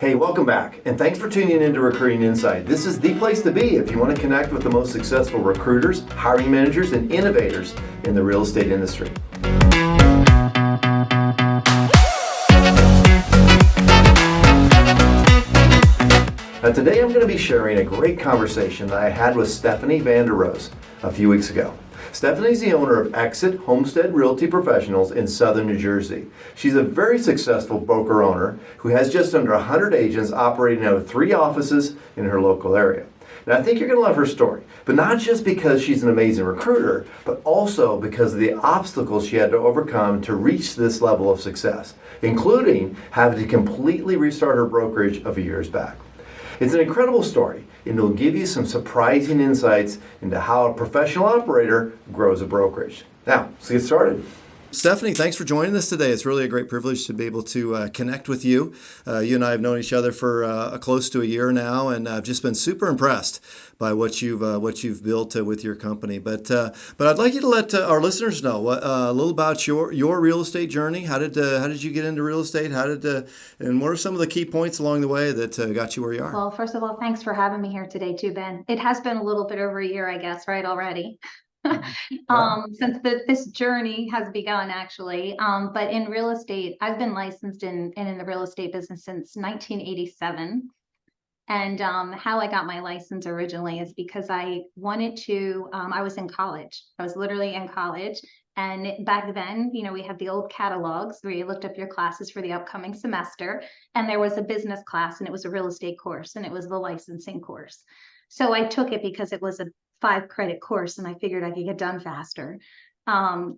Hey, welcome back, and thanks for tuning in to Recruiting Insight. This is the place to be if you want to connect with the most successful recruiters, hiring managers, and innovators in the real estate industry. Now, today I'm going to be sharing a great conversation that I had with Stephanie Verderose a few weeks ago. Stephanie's the owner of Exit Homestead Realty Professionals in Southern New Jersey. She's a very successful broker owner who has just under 100 agents operating out of 3 offices in her local area. Now, I think you're going to love her story, but not just because she's an amazing recruiter, but also because of the obstacles she had to overcome to reach this level of success, including having to completely restart her brokerage a few years back. It's an incredible story, and it'll give you some surprising insights into how a professional operator grows a brokerage. Now, let's get started. Stephanie, thanks for joining us today. It's really a great privilege to be able to connect with you. You and I have known each other for close to a year now, and I've just been super impressed by what you've built with your company. But I'd like you to let our listeners know a little about your real estate journey. How did you get into real estate? And what are some of the key points along the way that got you where you are? Well, first of all, thanks for having me here today too, Ben. It has been a little bit over a year, I guess, right, already. Since this journey has begun, actually. But in real estate, I've been licensed in the real estate business since 1987. And how I got my license originally is because I wanted to, I was in college. I was literally in college. And back then, we had the old catalogs where you looked up your classes for the upcoming semester. And there was a business class and it was a real estate course and it was the licensing course. So I took it because it was a 5-credit course and I figured I could get done faster.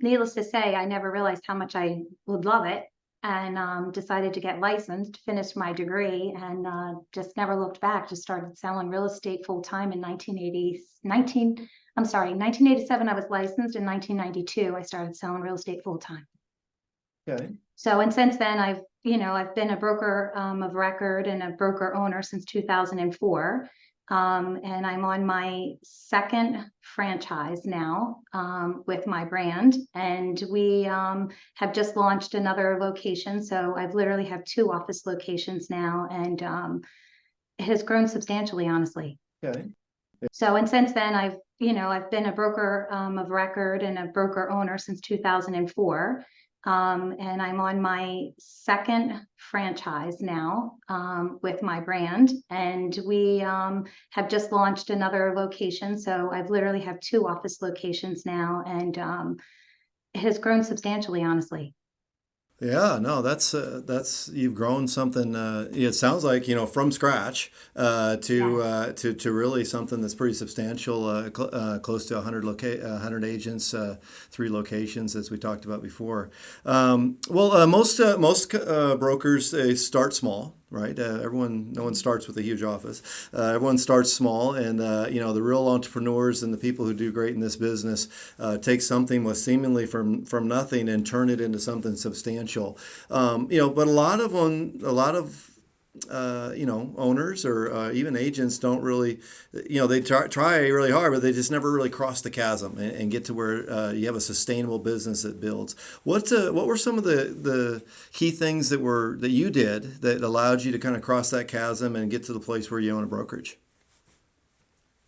Needless to say, I never realized how much I would love it and decided to get licensed, finished my degree, and just never looked back. Just started selling real estate full time in 1987. I was licensed. In 1992, I started selling real estate full time. Okay. So, and since then, I've been a broker of record and a broker owner since 2004. And I'm on my 2nd franchise now with my brand, and we have just launched another location. So I've literally have 2 office locations now, and it has grown substantially, honestly. Okay. So, and since then, I've been a broker of record and a broker owner since 2004. And I'm on my 2nd franchise now with my brand, and we have just launched another location. So I've literally have 2 office locations now, and it has grown substantially, honestly. Yeah, no, that's you've grown something. It sounds like from scratch to really something that's pretty substantial. Close to 100 agents, 3 locations, as we talked about before. Most brokers, they start small. Right. No one starts with a huge office. Everyone starts small, and the real entrepreneurs and the people who do great in this business take something with seemingly from nothing and turn it into something substantial. But a lot of owners or even agents don't really, they try really hard, but they just never really cross the chasm and get to where you have a sustainable business that builds. What were some of the key things that you did that allowed you to kind of cross that chasm and get to the place where you own a brokerage?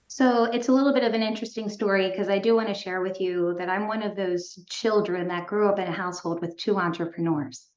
So it's a little bit of an interesting story because I do want to share with you that I'm one of those children that grew up in a household with 2 entrepreneurs.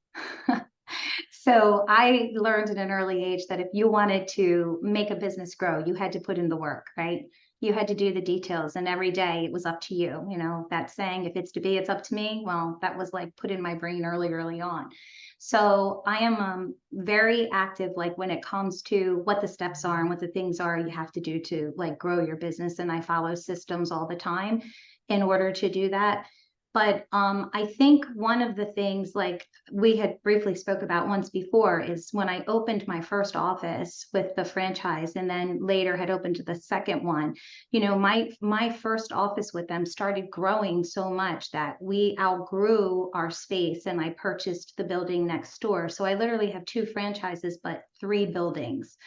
So I learned at an early age that if you wanted to make a business grow, you had to put in the work, right? You had to do the details, and every day it was up to you. That saying, if it's to be, it's up to me. Well, that was like put in my brain early on. So I am very active, like when it comes to what the steps are and what the things are you have to do to like grow your business. And I follow systems all the time in order to do that. But I think one of the things, like we had briefly spoke about once before, is when I opened my first office with the franchise and then later had opened the second one, my first office with them started growing so much that we outgrew our space, and I purchased the building next door. So I literally have 2 franchises, but 3 buildings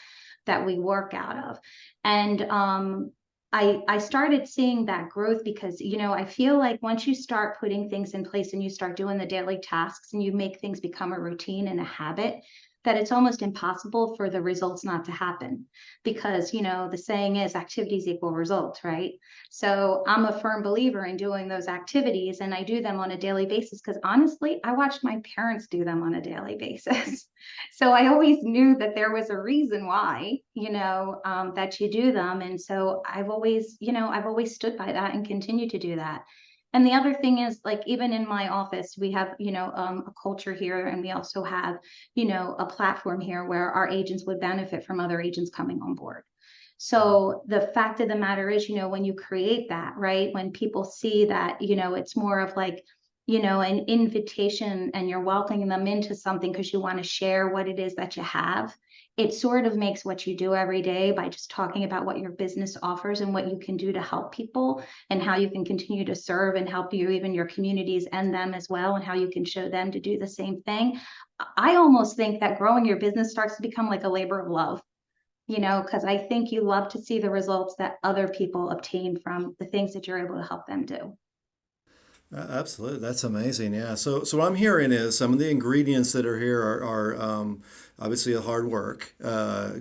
that we work out of. And I started seeing that growth because, I feel like once you start putting things in place and you start doing the daily tasks and you make things become a routine and a habit, that it's almost impossible for the results not to happen, because, the saying is activities equal results, right? So I'm a firm believer in doing those activities, and I do them on a daily basis because honestly, I watched my parents do them on a daily basis. So I always knew that there was a reason why, that you do them. And so I've always stood by that and continue to do that. And the other thing is, like, even in my office, we have, a culture here, and we also have, a platform here where our agents would benefit from other agents coming on board. So the fact of the matter is, when you create that, right, when people see that, it's more of like, an invitation, and you're welcoming them into something because you want to share what it is that you have. It sort of makes what you do every day by just talking about what your business offers and what you can do to help people, and how you can continue to serve and help even your communities and them as well, and how you can show them to do the same thing. I almost think that growing your business starts to become like a labor of love, because I think you love to see the results that other people obtain from the things that you're able to help them do. Absolutely, that's amazing. Yeah. So what I'm hearing is some of the ingredients that are here are obviously a hard work,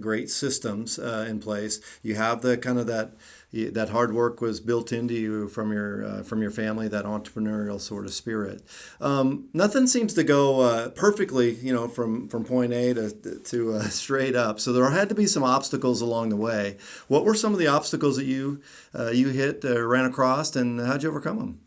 great systems in place. You have the kind of that hard work was built into you from your family, that entrepreneurial sort of spirit. Nothing seems to go perfectly, from point A to straight up. So there had to be some obstacles along the way. What were some of the obstacles that you hit, ran across, and how'd you overcome them?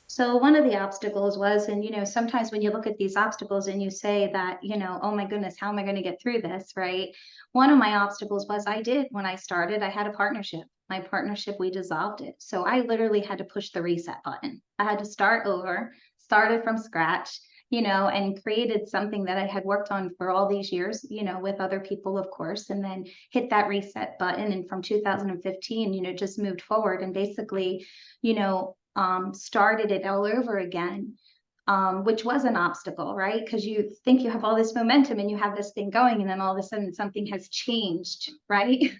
So one of the obstacles was, and sometimes when you look at these obstacles and you say that, oh my goodness, how am I going to get through this, right? One of my obstacles was, when I started, I had a partnership. My partnership, we dissolved it. So I literally had to push the reset button. I had to start over, started from scratch, and created something that I had worked on for all these years, with other people, of course, and then hit that reset button. And from 2015, just moved forward and basically, started it all over again, which was an obstacle, right? Because you think you have all this momentum and you have this thing going, and then all of a sudden something has changed, right?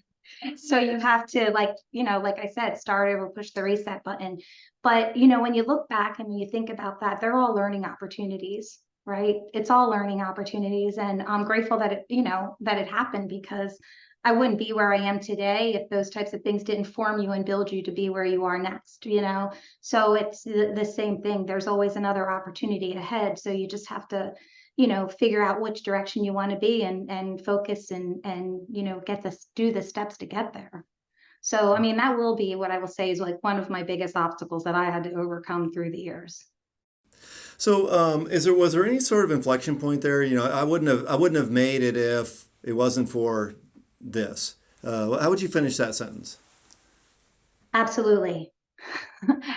So you have to, like I said, start over, push the reset button. But, when you look back and when you think about that, they're all learning opportunities, right? It's all learning opportunities. And I'm grateful that it happened, because I wouldn't be where I am today if those types of things didn't form you and build you to be where you are next. So it's the same thing. There's always another opportunity ahead. So you just have to, figure out which direction you want to be, and focus, and do the steps to get there. So, I mean, that will be what I will say is like one of my biggest obstacles that I had to overcome through the years. So, was there any sort of inflection point there? I wouldn't have made it if it wasn't for this. How would you finish that sentence? Absolutely.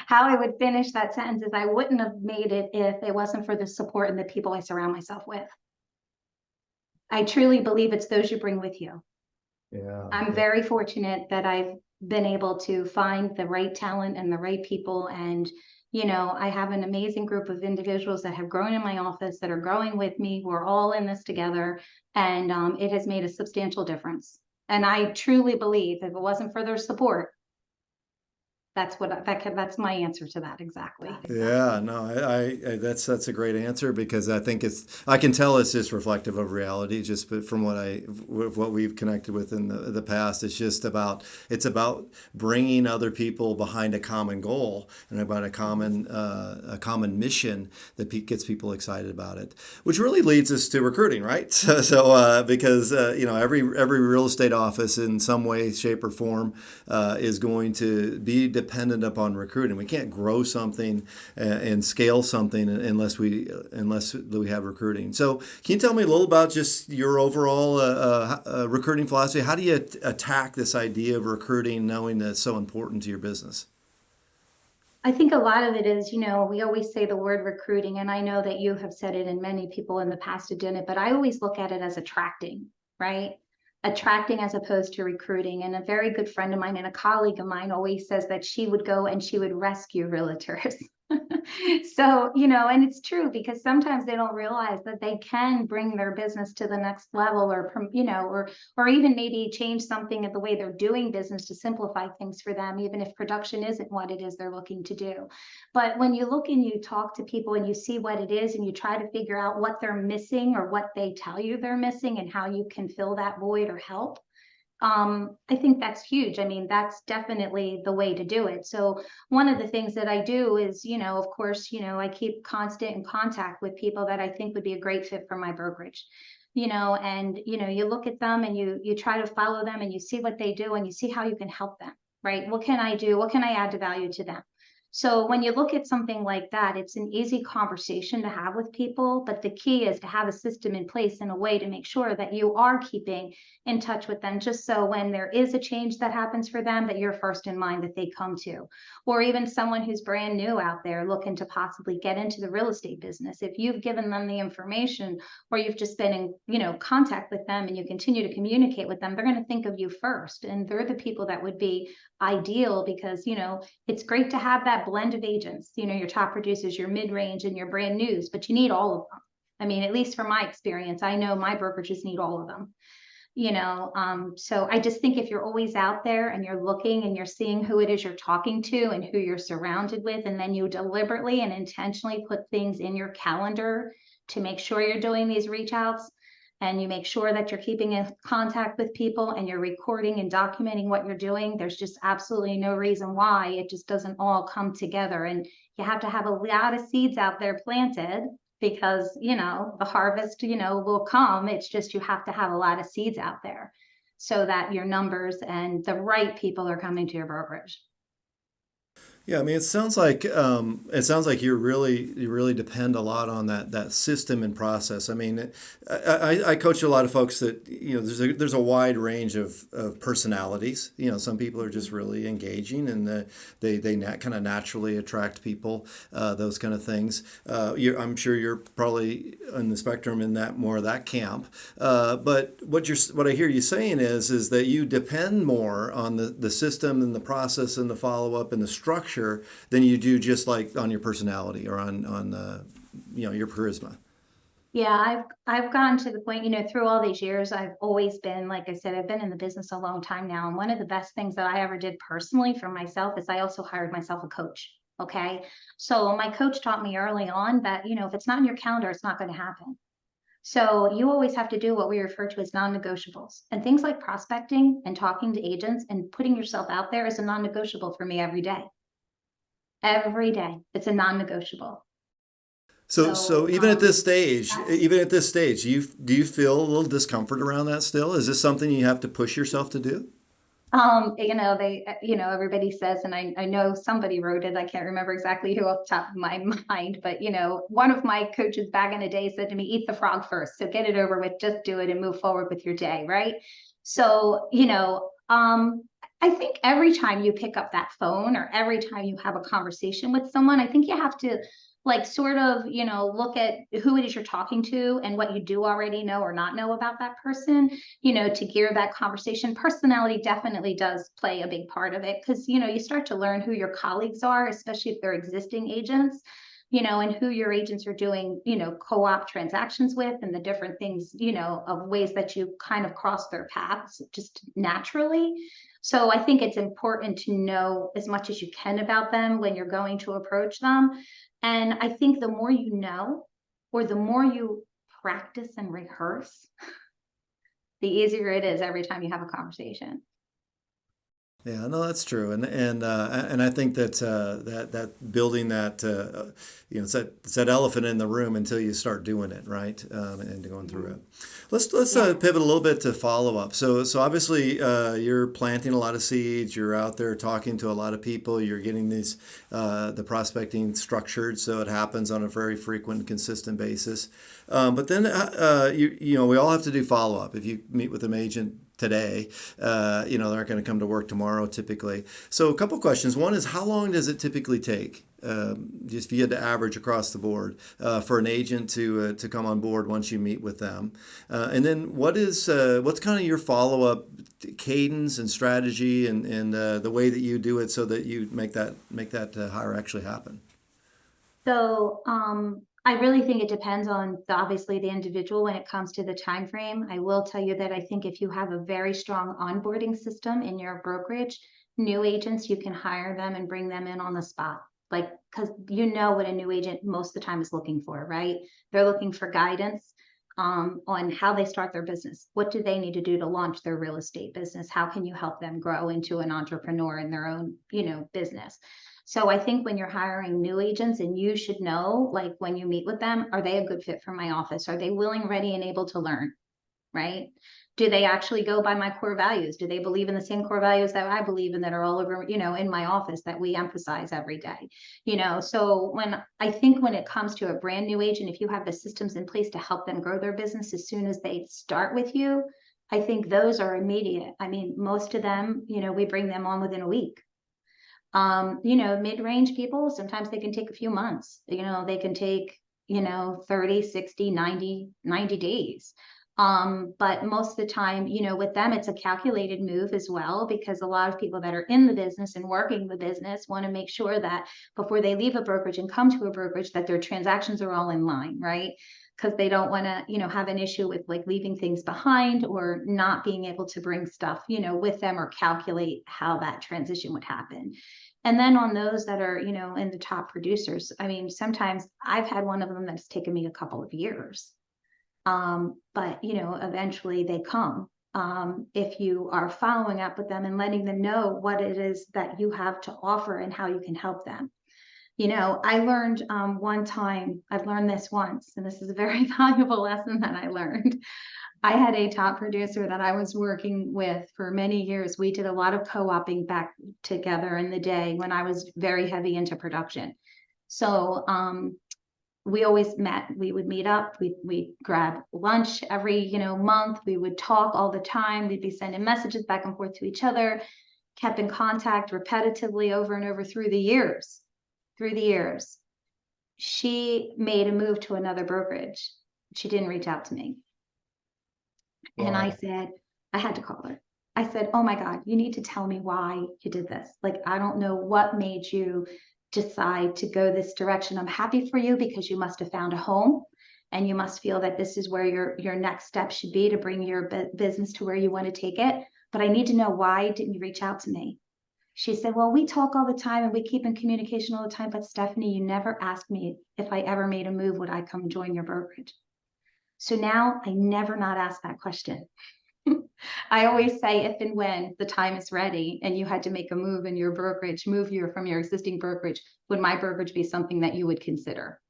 How I would finish that sentence is, I wouldn't have made it if it wasn't for the support and the people I surround myself with. I truly believe it's those you bring with you. Yeah. I'm very fortunate that I've been able to find the right talent and the right people. And, I have an amazing group of individuals that have grown in my office, that are growing with me. We're all in this together. And it has made a substantial difference. And I truly believe if it wasn't for their support, that's my answer to that. Exactly. Yeah, no, that's a great answer, because I think I can tell it's just reflective of reality, just from what we've connected with in the past. It's about bringing other people behind a common goal, and about a common mission that gets people excited about it, which really leads us to recruiting, right? Because every real estate office in some way, shape, or form is going to be dependent upon recruiting. We can't grow something and scale something unless we have recruiting. So, can you tell me a little about just your overall recruiting philosophy? How do you attack this idea of recruiting, knowing that it's so important to your business? I think a lot of it is, we always say the word recruiting, and I know that you have said it and many people in the past have done it, but I always look at it as attracting, right? Attracting as opposed to recruiting. And a very good friend of mine and a colleague of mine always says that she would go and she would rescue realtors. So, and it's true because sometimes they don't realize that they can bring their business to the next level or, or even maybe change something in the way they're doing business to simplify things for them, even if production isn't what it is they're looking to do. But when you look and you talk to people and you see what it is and you try to figure out what they're missing or what they tell you they're missing and how you can fill that void or help, I think that's huge. I mean, that's definitely the way to do it. So one of the things that I do is, of course, I keep constant in contact with people that I think would be a great fit for my brokerage. And you look at them and you try to follow them and you see what they do and you see how you can help them, right? What can I do? What can I add to value to them? So when you look at something like that, it's an easy conversation to have with people, but the key is to have a system in place in a way to make sure that you are keeping in touch with them, just so when there is a change that happens for them, that you're first in mind that they come to. Or even someone who's brand new out there looking to possibly get into the real estate business. If you've given them the information or you've just been in, contact with them and you continue to communicate with them, they're going to think of you first. And they're the people that would be ideal because, it's great to have that blend of agents, your top producers, your mid-range and your brand news, but you need all of them. I mean, at least from my experience, I know my brokerages need all of them. So I just think if you're always out there and you're looking and you're seeing who it is you're talking to and who you're surrounded with, and then you deliberately and intentionally put things in your calendar to make sure you're doing these reach outs, and you make sure that you're keeping in contact with people and you're recording and documenting what you're doing, there's just absolutely no reason why it just doesn't all come together. And you have to have a lot of seeds out there planted because, the harvest, will come. It's just you have to have a lot of seeds out there so that your numbers and the right people are coming to your brokerage. Yeah, I mean, it sounds like you really depend a lot on that system and process. I mean, I coach a lot of folks that there's a wide range of personalities. Some people are just really engaging and they kind of naturally attract people, those kind of things. I'm sure you're probably on the spectrum in that more of that camp. But what I hear you saying is that you depend more on the system and the process and the follow up and the structure than you do just like on your personality or on your charisma. Yeah, I've gotten to the point, through all these years, I've always been, like I said, I've been in the business a long time now. And one of the best things that I ever did personally for myself is I also hired myself a coach. Okay. So my coach taught me early on that, if it's not in your calendar, it's not going to happen. So you always have to do what we refer to as non-negotiables, and things like prospecting and talking to agents and putting yourself out there is a non-negotiable for me every day. Every day. It's a non-negotiable. So So even at this stage, that's do you feel a little discomfort around that still? Is this something you have to push yourself to do? everybody says, and I know somebody wrote it, I can't remember exactly who off the top of my mind, but one of my coaches back in the day said to me, eat the frog first. So get it over with, just do it and move forward with your day, right? So, I think every time you pick up that phone or every time you have a conversation with someone, I think you have to like sort of, look at who it is you're talking to and what you do already know or not know about that person, to gear that conversation. Personality definitely does play a big part of it because, you start to learn who your colleagues are, especially if they're existing agents, and who your agents are doing, co-op transactions with and the different things, of ways that you kind of cross their paths just naturally. So I think it's important to know as much as you can about them when you're going to approach them. And I think the more you know, or the more you practice and rehearse, the easier it is every time you have a conversation. Yeah, no, that's true, and I think that that building that it's that elephant in the room until you start doing it, right, and going through it. Let's Yeah. pivot a little bit to follow up. So obviously you're planting a lot of seeds. You're out there talking to a lot of people. You're getting these the prospecting structured so it happens on a very frequent, consistent basis. But then we all have to do follow up. If you meet with an agent today, they aren't going to come to work tomorrow typically. So a couple questions. One is, how long does it typically take, just if you had to average across the board, for an agent to come on board once you meet with them? And then what's kind of your follow-up cadence and strategy and the way that you do it so that you make that hire actually happen? So I really think it depends on obviously the individual when it comes to the time frame. I will tell you that I think if you have a very strong onboarding system in your brokerage, new agents, you can hire them and bring them in on the spot. Like, because you know what a new agent most of the time is looking for, right? They're looking for guidance on how they start their business. What do they need to do to launch their real estate business? How can you help them grow into an entrepreneur in their own, business? So I think when you're hiring new agents, and you should know, like when you meet with them, are they a good fit for my office? Are they willing, ready, and able to learn? Right? Do they actually go by my core values? Do they believe in the same core values that I believe in, that are all over, in my office, that we emphasize every day? So I think when it comes to a brand new agent, if you have the systems in place to help them grow their business as soon as they start with you, I think those are immediate. I mean, most of them, we bring them on within a week. Mid-range people, sometimes they can take a few months, they can take, 30, 60, 90 days. But most of the time, with them, it's a calculated move as well, because a lot of people that are in the business and working the business want to make sure that before they leave a brokerage and come to a brokerage, that their transactions are all in line, right? Because they don't want to, have an issue with like leaving things behind or not being able to bring stuff, with them, or calculate how that transition would happen. And then on those that are, in the top producers, I mean, sometimes I've had one of them that's taken me a couple of years. But eventually they come. If you are following up with them and letting them know what it is that you have to offer and how you can help them. I learned one time, I've learned this once, and this is a very valuable lesson that I learned. I had a top producer that I was working with for many years. We did a lot of co-oping back together in the day when I was very heavy into production. So we always met. We would meet up. We grab lunch every month. We would talk all the time. We'd be sending messages back and forth to each other. Kept in contact repetitively over and over through the years. She made a move to another brokerage. She didn't reach out to me. And I said, I had to call her. I said, oh my God, you need to tell me why you did this. Like, I don't know what made you decide to go this direction. I'm happy for you because you must have found a home, and you must feel that this is where your next step should be to bring your business to where you want to take it. But I need to know, why didn't you reach out to me? She said, well, we talk all the time and we keep in communication all the time, but Stephanie, you never asked me if I ever made a move, would I come join your brokerage? So now I never not ask that question. I always say, if and when the time is ready and you had to make a move in your brokerage, from your existing brokerage, would my brokerage be something that you would consider?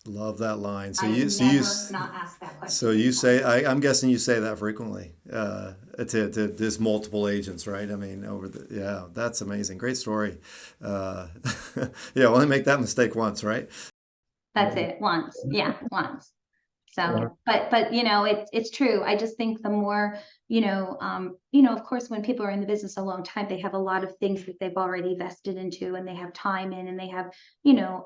Love that line. I never not ask that question. So you say, I'm guessing you say that frequently to there's multiple agents, right? I mean, yeah, that's amazing. Great story. Yeah, only make that mistake once, right? That's it. Once. Yeah, once. So, but it's true. I just think the more, of course, when people are in the business a long time, they have a lot of things that they've already vested into, and they have time in, and they have,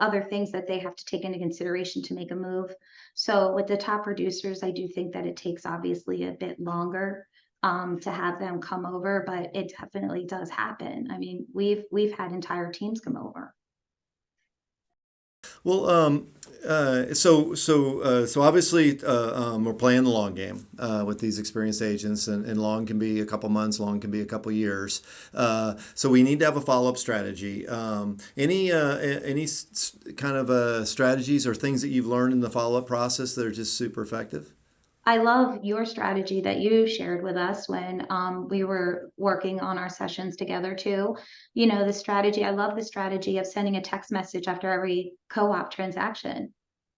other things that they have to take into consideration to make a move. So with the top producers, I do think that it takes obviously a bit longer to have them come over, but it definitely does happen. I mean, we've had entire teams come over. Well, so obviously we're playing the long game with these experienced agents, and long can be a couple months, long can be a couple years. So we need to have a follow-up strategy. Any kind of strategies or things that you've learned in the follow-up process that are just super effective? I love your strategy that you shared with us when we were working on our sessions together too. I love the strategy of sending a text message after every co-op transaction,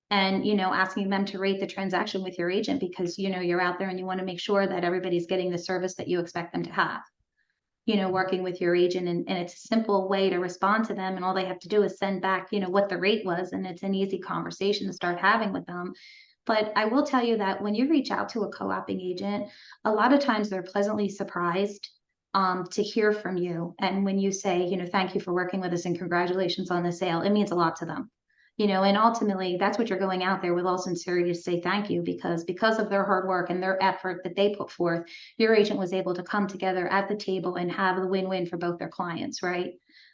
and, asking them to rate the transaction with your agent, because, you're out there and you want to make sure that everybody's getting the service that you expect them to have, working with your agent. And it's a simple way to respond to them. And all they have to do is send back, what the rate was. And it's an easy conversation to start having with them. But I will tell you that when you reach out to a co-oping agent, a lot of times they're pleasantly surprised to hear from you. And when you say, thank you for working with us and congratulations on the sale, it means a lot to them. And ultimately that's what you're going out there with, all sincerity, to say thank you, because of their hard work and their effort that they put forth, your agent was able to come together at the table and have the win-win for both their clients, right?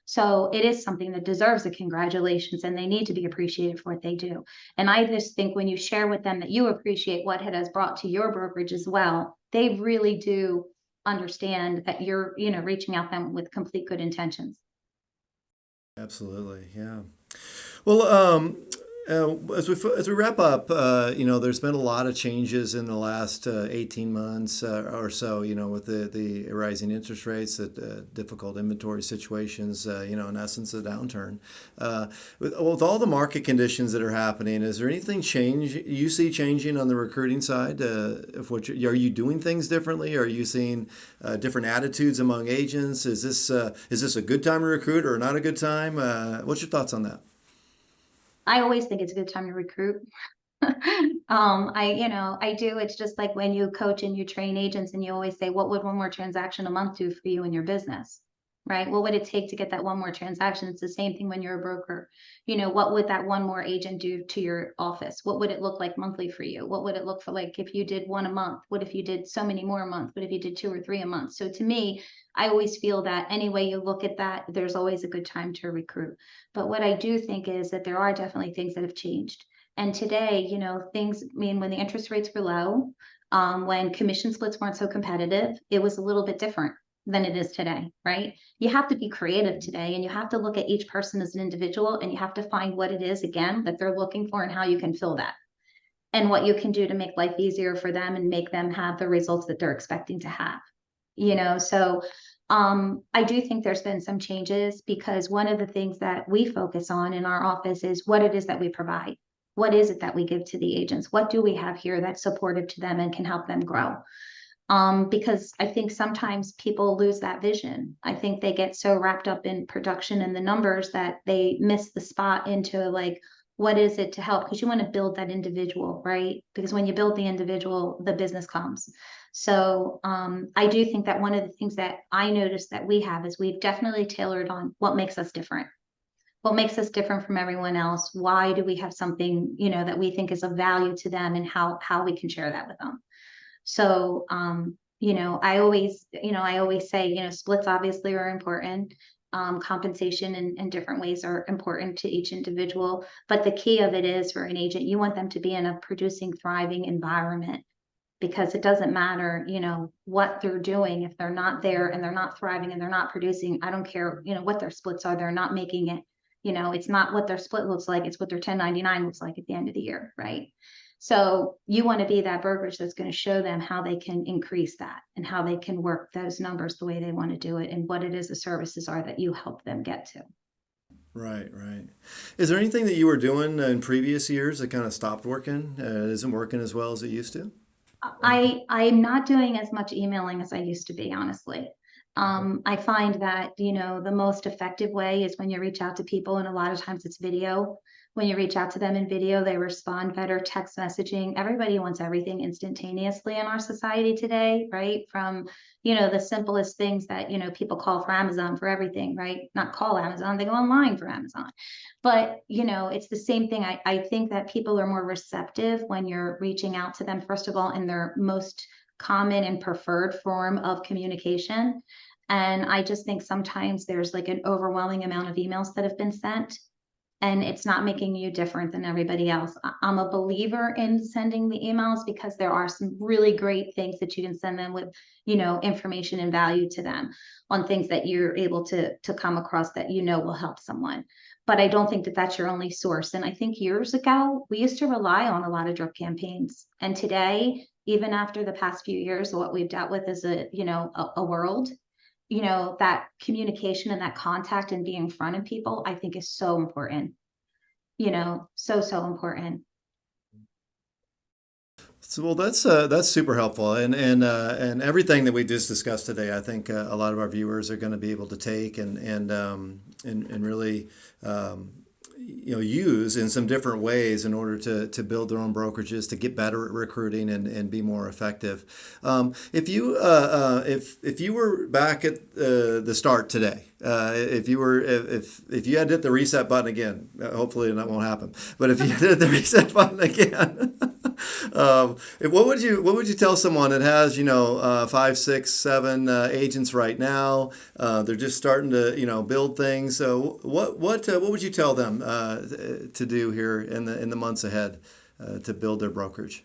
So it is something that deserves a congratulations, and they need to be appreciated for what they do. And I just think when you share with them that you appreciate what it has brought to your brokerage as well, they really do understand that you're, reaching out them with complete good intentions. Absolutely, yeah. Well, as we wrap up, there's been a lot of changes in the last 18 months or so. With the rising interest rates, the difficult inventory situations. In essence, a downturn. With all the market conditions that are happening, is there anything you see changing on the recruiting side? Of what are you doing things differently? Are you seeing different attitudes among agents? Is this a good time to recruit or not a good time? What's your thoughts on that? I always think it's a good time to recruit. I do. It's just like when you coach and you train agents and you always say, what would one more transaction a month do for you in your business? Right? What would it take to get that one more transaction? It's the same thing when you're a broker. What would that one more agent do to your office? What would it look like monthly for you? What would it look for like if you did one a month? What if you did so many more a month? What if you did 2 or 3 a month? So to me, I always feel that any way you look at that, there's always a good time to recruit. But what I do think is that there are definitely things that have changed. And today, things, I mean, when the interest rates were low, when commission splits weren't so competitive, it was a little bit different than it is today, right? You have to be creative today, and you have to look at each person as an individual, and you have to find what it is, again, that they're looking for and how you can fill that and what you can do to make life easier for them and make them have the results that they're expecting to have. So I do think there's been some changes, because one of the things that we focus on in our office is what it is that we provide. What is it that we give to the agents? What do we have here that's supportive to them and can help them grow? Because I think sometimes people lose that vision. I think they get so wrapped up in production and the numbers that they miss the spot into like, what is it to help? Because you want to build that individual, right? Because when you build the individual, the business comes. So I do think that one of the things that I noticed that we have is we've definitely tailored on what makes us different. What makes us different from everyone else? Why do we have something, that we think is of value to them, and how we can share that with them? So, I always say, splits obviously are important. Compensation in different ways are important to each individual. But the key of it is, for an agent, you want them to be in a producing, thriving environment, because it doesn't matter, what they're doing. If they're not there and they're not thriving and they're not producing, I don't care, what their splits are, they're not making it. It's not what their split looks like, it's what their 1099 looks like at the end of the year, right? So you want to be that brokerage that's going to show them how they can increase that and how they can work those numbers the way they want to do it, and what it is the services are that you help them get to. Right, right. Is there anything that you were doing in previous years that kind of stopped working? Isn't working as well as it used to? I'm not doing as much emailing as I used to be, honestly. I find that, the most effective way is when you reach out to people, and a lot of times it's video. When you reach out to them in video, they respond better. Text messaging. Everybody wants everything instantaneously in our society today, right? From, the simplest things that, people call for Amazon for everything, right? Not call Amazon, they go online for Amazon. But, it's the same thing. I think that people are more receptive when you're reaching out to them, first of all, in their most common and preferred form of communication. And I just think sometimes there's like an overwhelming amount of emails that have been sent, and it's not making you different than everybody else. I'm a believer in sending the emails, because there are some really great things that you can send them with, information and value to them on things that you're able to come across that will help someone. But I don't think that that's your only source. And I think years ago, we used to rely on a lot of drip campaigns. And today, even after the past few years, what we've dealt with is a world, that communication and that contact and being in front of people, I think is so important, so important. So, well, that's super helpful, and everything that we just discussed today, I think a lot of our viewers are going to be able to take and really use in some different ways in order to build their own brokerages, to get better at recruiting and be more effective. If you were back at the start today, if you had to hit the reset button again, hopefully that won't happen. But if you hit the reset button again, what would you tell someone that has 5, 6, 7 agents right now? They're just starting to build things. So what would you tell them to do here in the months ahead to build their brokerage?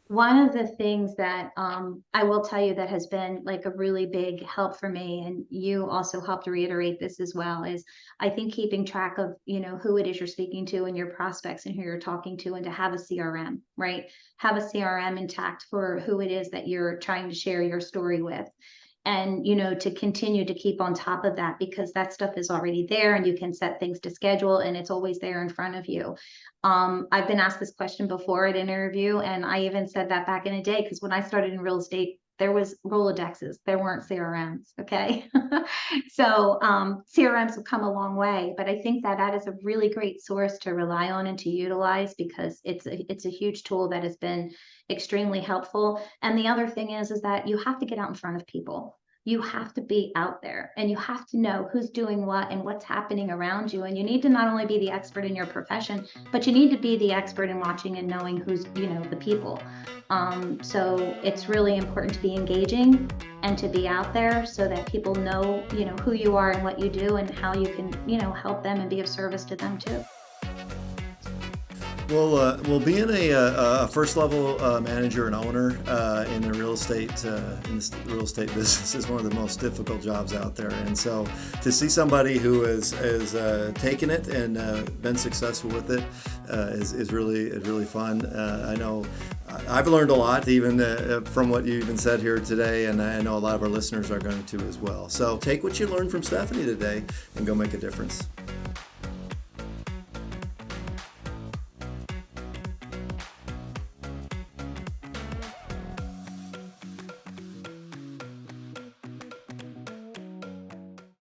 One of the things that I will tell you that has been like a really big help for me, and you also helped reiterate this as well, is I think keeping track of, who it is you're speaking to and your prospects and who you're talking to, and to have a CRM, right? Have a CRM intact for who it is that you're trying to share your story with. And, to continue to keep on top of that, because that stuff is already there and you can set things to schedule and it's always there in front of you. I've been asked this question before at an interview, and I even said that back in the day, because when I started in real estate, there was Rolodexes, there weren't CRMs. Okay. So CRMs have come a long way, but I think that is a really great source to rely on and to utilize, because it's a huge tool that has been extremely helpful. And the other thing is that you have to get out in front of people. You have to be out there and you have to know who's doing what and what's happening around you. And you need to not only be the expert in your profession, but you need to be the expert in watching and knowing who's, the people. So it's really important to be engaging and to be out there so that people know, who you are and what you do and how you can, help them and be of service to them too. Well, being a first level manager and owner in the real estate business is one of the most difficult jobs out there. And so to see somebody who has taken it and been successful with it is really fun. I know I've learned a lot even from what you even said here today, and I know a lot of our listeners are going to as well. So take what you learned from Stephanie today and go make a difference.